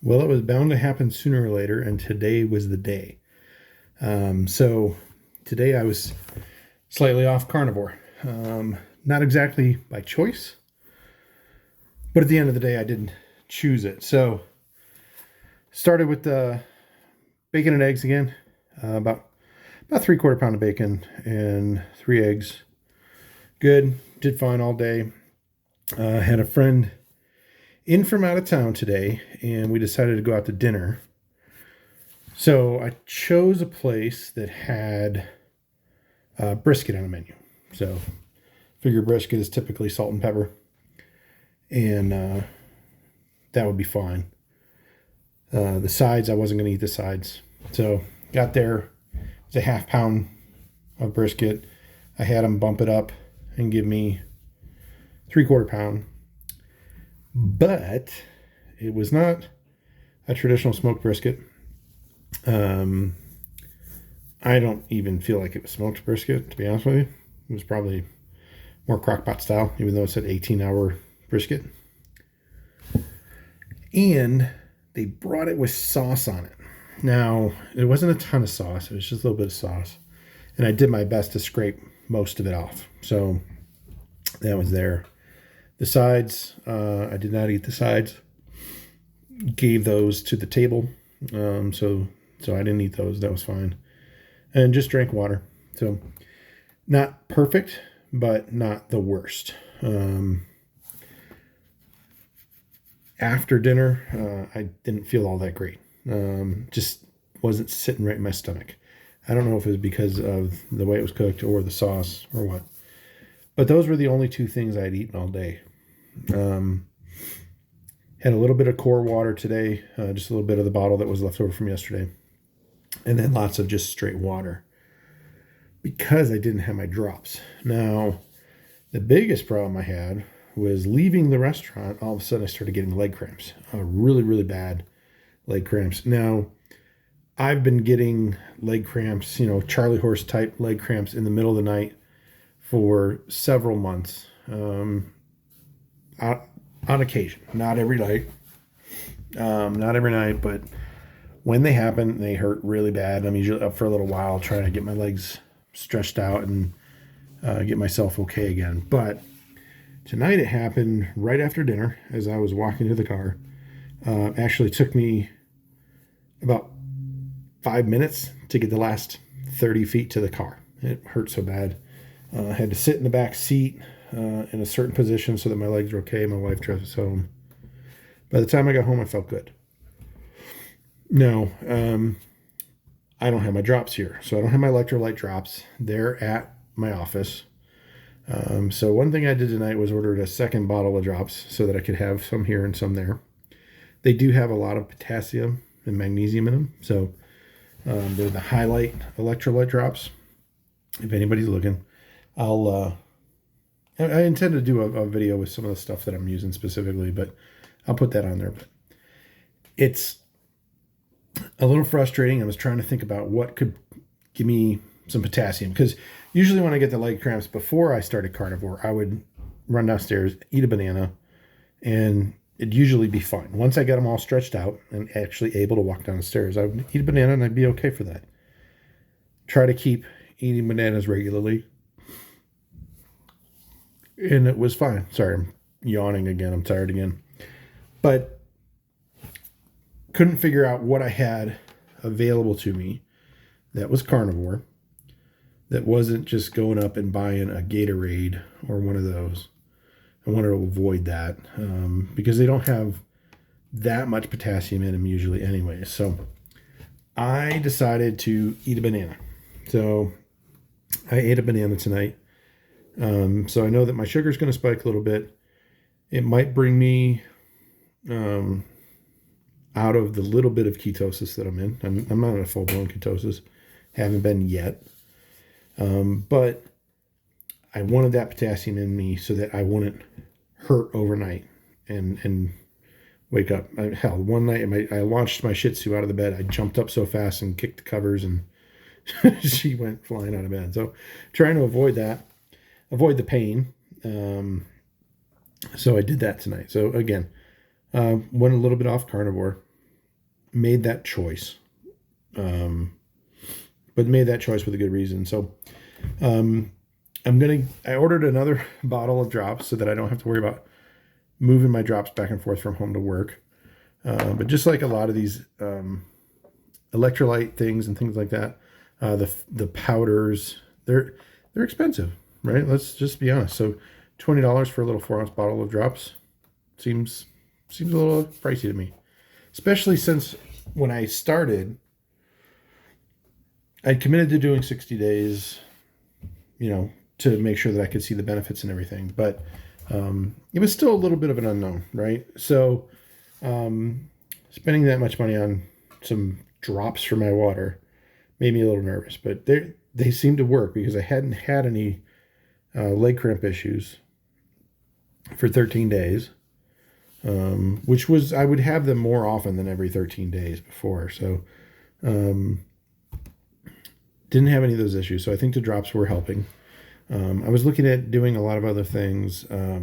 Well, it was bound to happen sooner or later, and today was the day. So today I was slightly off carnivore. Not exactly by choice, but at the end of the day, I didn't choose it. So started with the bacon and eggs again, about 3/4 pound of bacon and 3 eggs. Good, did fine all day. Had a friend in from out of town today, and we decided to go out to dinner. So I chose a place that had brisket on the menu. So figure brisket is typically salt and pepper, and that would be fine. The sides, I wasn't going to eat the sides. So got there, it's a 1/2 pound of brisket. I had them bump it up and give me 3/4 pound. But it was not a traditional smoked brisket. I don't even feel like it was smoked brisket, to be honest with you. It was probably more crockpot style, even though it said 18-hour brisket. And they brought it with sauce on it. Now, it wasn't a ton of sauce. It was just a little bit of sauce. And I did my best to scrape most of it off. So that was there. The sides, I did not eat the sides. Gave those to the table. So I didn't eat those. That was fine. And just drank water. So not perfect, but not the worst. After dinner, I didn't feel all that great. Just wasn't sitting right in my stomach. I don't know if it was because of the way it was cooked or the sauce or what. But those were the only two things I'd eaten all day. Had a little bit of core water today, just a little bit of the bottle that was left over from yesterday. And then lots of just straight water because I didn't have my drops. Now, the biggest problem I had was leaving the restaurant. All of a sudden, I started getting leg cramps, really, really bad leg cramps. Now, I've been getting leg cramps, Charlie horse type leg cramps in the middle of the night for several months. On occasion, not every night, but when they happen, they hurt really bad. I'm usually up for a little while trying to get my legs stretched out and get myself okay again. But tonight it happened right after dinner as I was walking to the car. Actually took me about 5 minutes to get the last 30 feet to the car. It hurt so bad. I had to sit in the back seat in a certain position so that my legs were okay. My wife drove us home. By the time I got home, I felt good. No, I don't have my drops here. So I don't have my electrolyte drops. They're at my office. So one thing I did tonight was ordered a second bottle of drops so that I could have some here and some there. They do have a lot of potassium and magnesium in them. So they're the highlight electrolyte drops. If anybody's looking, I intend to do a video with some of the stuff that I'm using specifically, but I'll put that on there. But it's a little frustrating. I was trying to think about what could give me some potassium, because usually when I get the leg cramps before I started carnivore, I would run downstairs, eat a banana, and it'd usually be fine. Once I got them all stretched out and actually able to walk down the stairs, I would eat a banana and I'd be okay for that. Try to keep eating bananas regularly, and it was fine. Sorry, I'm yawning again. I'm tired again. But couldn't figure out what I had available to me that was carnivore, that wasn't just going up and buying a Gatorade or one of those. I wanted to avoid that because they don't have that much potassium in them usually anyway. So I decided to eat a banana. So I ate a banana tonight. So I know that my sugar is going to spike a little bit. It might bring me out of the little bit of ketosis that I'm in. I'm not in a full-blown ketosis. Haven't been yet. But I wanted that potassium in me so that I wouldn't hurt overnight and wake up. Hell, one night I launched my Shih Tzu out of the bed. I jumped up so fast and kicked the covers, and she went flying out of bed. So trying to avoid that, avoid the pain. So I did that tonight. So again, went a little bit off carnivore. made that choice. But made that choice with a good reason. So I ordered another bottle of drops so that I don't have to worry about moving my drops back and forth from home to work. But just like a lot of these electrolyte things and things like that, the powders, they're expensive, right? Let's just be honest. So $20 for a little 4-ounce bottle of drops seems a little pricey to me, especially since when I started, I'd committed to doing 60 days, to make sure that I could see the benefits and everything. But it was still a little bit of an unknown, right? So spending that much money on some drops for my water made me a little nervous. But they seemed to work because I hadn't had any leg cramp issues for 13 days, which was, I would have them more often than every 13 days before. So didn't have any of those issues. So I think the drops were helping. I was looking at doing a lot of other things. I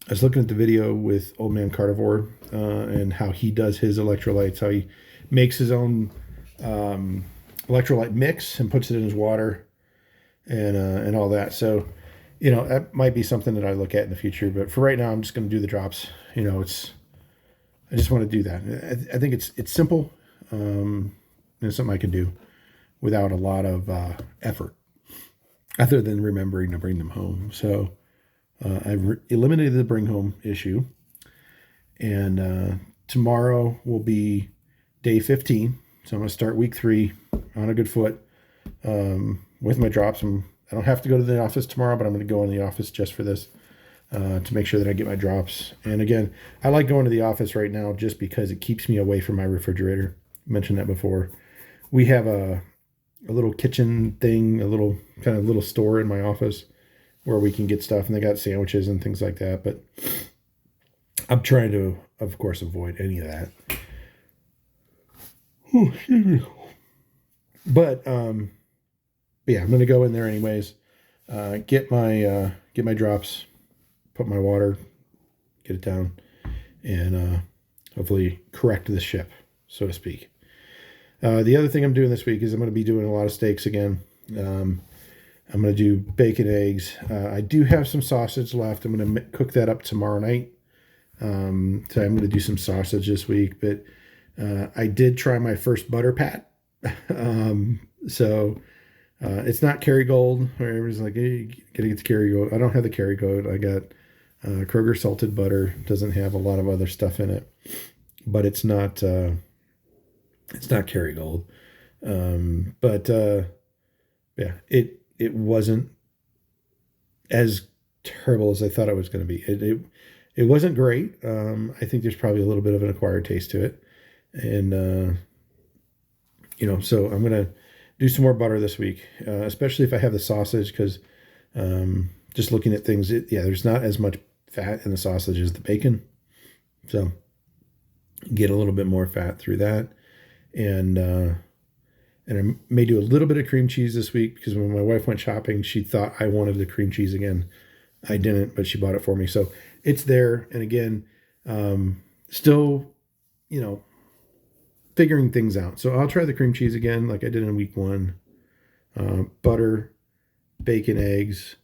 was looking at the video with Old Man Carnivore and how he does his electrolytes, how he makes his own electrolyte mix and puts it in his water and all that. So, that might be something that I look at in the future. But for right now, I'm just going to do the drops. I just want to do that. I think it's simple and it's something I can do without a lot of effort, other than remembering to bring them home. So I've eliminated the bring home issue. And tomorrow will be day 15. So I'm going to start week 3 on a good foot with my drops. I don't have to go to the office tomorrow, but I'm going to go in the office just for this to make sure that I get my drops. And again, I like going to the office right now just because it keeps me away from my refrigerator. I mentioned that before. We have a little kitchen thing, a little store in my office where we can get stuff, and they got sandwiches and things like that. But I'm trying to, of course, avoid any of that. But yeah, I'm going to go in there anyways, get my drops, put my water, get it down, and hopefully correct the ship, so to speak. The other thing I'm doing this week is I'm going to be doing a lot of steaks again. I'm going to do bacon, eggs. I do have some sausage left. I'm going to cook that up tomorrow night. So I'm going to do some sausage this week. But I did try my first butter pat. So it's not Kerrygold. Where everybody's like, hey, you got to get the Kerrygold. I don't have the Kerrygold. I got Kroger salted butter. Doesn't have a lot of other stuff in it. But it's not Kerrygold. But yeah, it wasn't as terrible as I thought it was going to be. It wasn't great. I think there's probably a little bit of an acquired taste to it. And, so I'm going to do some more butter this week, especially if I have the sausage, because just looking at things, there's not as much fat in the sausage as the bacon. So get a little bit more fat through that. And I may do a little bit of cream cheese this week, because when my wife went shopping, she thought I wanted the cream cheese again. I didn't, but she bought it for me. So it's there. And again, still, figuring things out. So I'll try the cream cheese again, like I did in week 1. Butter, bacon, eggs,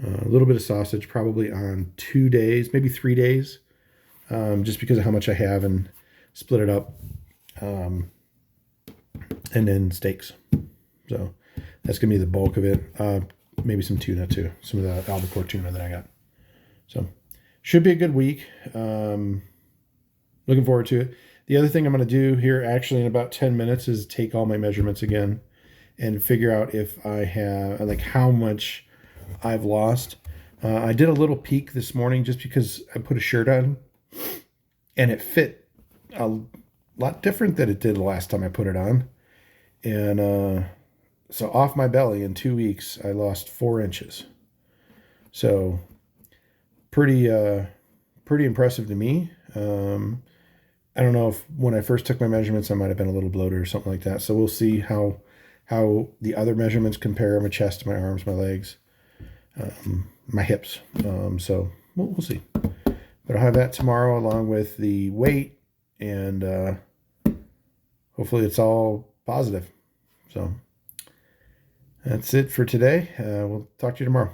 a little bit of sausage, probably on 2 days, maybe 3 days, just because of how much I have, and split it up. And then steaks. So that's going to be the bulk of it. Maybe some tuna too. Some of the albacore tuna that I got. So should be a good week. Looking forward to it. The other thing I'm going to do here actually in about 10 minutes is take all my measurements again and figure out if I have, like, how much I've lost. I did a little peek this morning just because I put a shirt on and it fit a lot different than it did the last time I put it on. And so off my belly in 2 weeks, I lost 4 inches. So pretty impressive to me. I don't know if when I first took my measurements, I might have been a little bloated or something like that. So we'll see how the other measurements compare: my chest, my arms, my legs, my hips. So we'll see. But I'll have that tomorrow along with the weight and hopefully it's all positive. So that's it for today. We'll talk to you tomorrow.